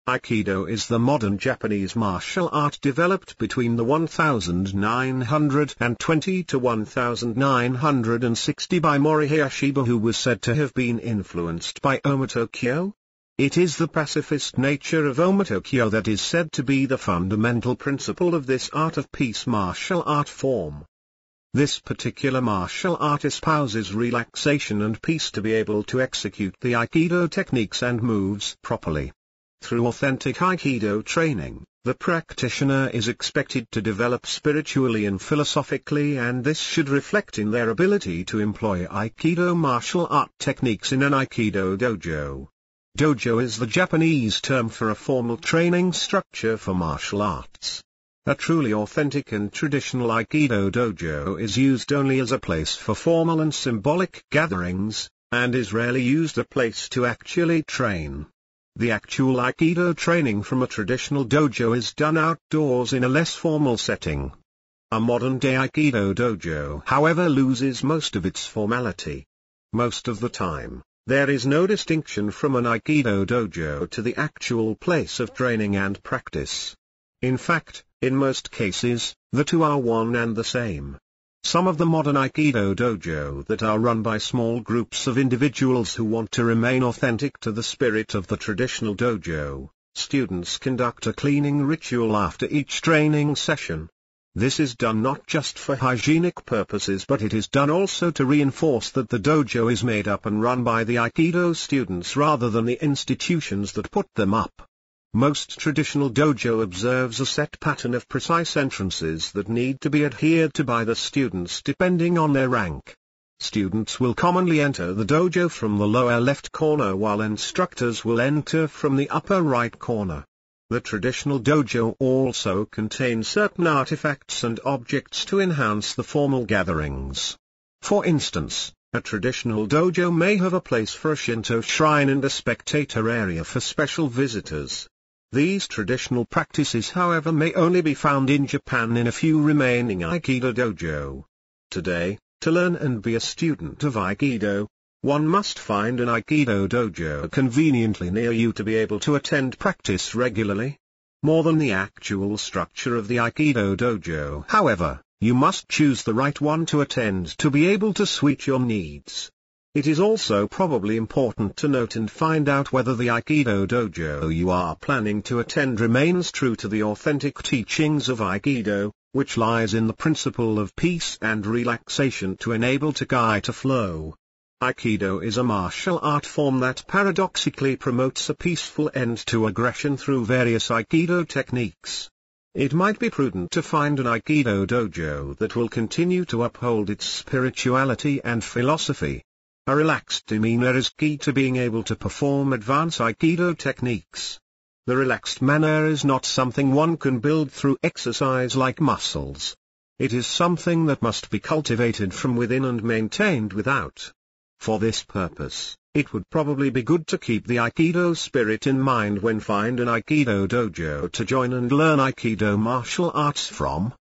Aikido is the modern Japanese martial art developed between the 1920 to 1960 by Morihei Shiba, who was said to have been influenced by Omitokyo. It is the pacifist nature of Omitokyo that is said to be the fundamental principle of this art of peace martial art form. This particular martial art espouses relaxation and peace to be able to execute the Aikido techniques and moves properly. Through authentic Aikido training, the practitioner is expected to develop spiritually and philosophically, and this should reflect in their ability to employ Aikido martial art techniques in an Aikido dojo. Dojo is the Japanese term for a formal training structure for martial arts. A truly authentic and traditional Aikido dojo is used only as a place for formal and symbolic gatherings, and is rarely used as a place to actually train. The actual Aikido training from a traditional dojo is done outdoors in a less formal setting. A modern-day Aikido dojo, however, loses most of its formality. Most of the time, there is no distinction from an Aikido dojo to the actual place of training and practice. In fact, in most cases, the two are one and the same. Some of the modern Aikido dojo that are run by small groups of individuals who want to remain authentic to the spirit of the traditional dojo, students conduct a cleaning ritual after each training session. This is done not just for hygienic purposes, but it is done also to reinforce that the dojo is made up and run by the Aikido students rather than the institutions that put them up. Most traditional dojo observes a set pattern of precise entrances that need to be adhered to by the students depending on their rank. Students will commonly enter the dojo from the lower left corner, while instructors will enter from the upper right corner. The traditional dojo also contains certain artifacts and objects to enhance the formal gatherings. For instance, a traditional dojo may have a place for a Shinto shrine and a spectator area for special visitors. These traditional practices, however, may only be found in Japan in a few remaining Aikido dojo. Today, to learn and be a student of Aikido, one must find an Aikido dojo conveniently near you to be able to attend practice regularly. More than the actual structure of the Aikido dojo, however, you must choose the right one to attend to be able to suit your needs. It is also probably important to note and find out whether the Aikido dojo you are planning to attend remains true to the authentic teachings of Aikido, which lies in the principle of peace and relaxation to enable Takai to flow. Aikido is a martial art form that paradoxically promotes a peaceful end to aggression through various Aikido techniques. It might be prudent to find an Aikido dojo that will continue to uphold its spirituality and philosophy. A relaxed demeanor is key to being able to perform advanced Aikido techniques. The relaxed manner is not something one can build through exercise like muscles. It is something that must be cultivated from within and maintained without. For this purpose, it would probably be good to keep the Aikido spirit in mind when find an Aikido dojo to join and learn Aikido martial arts from.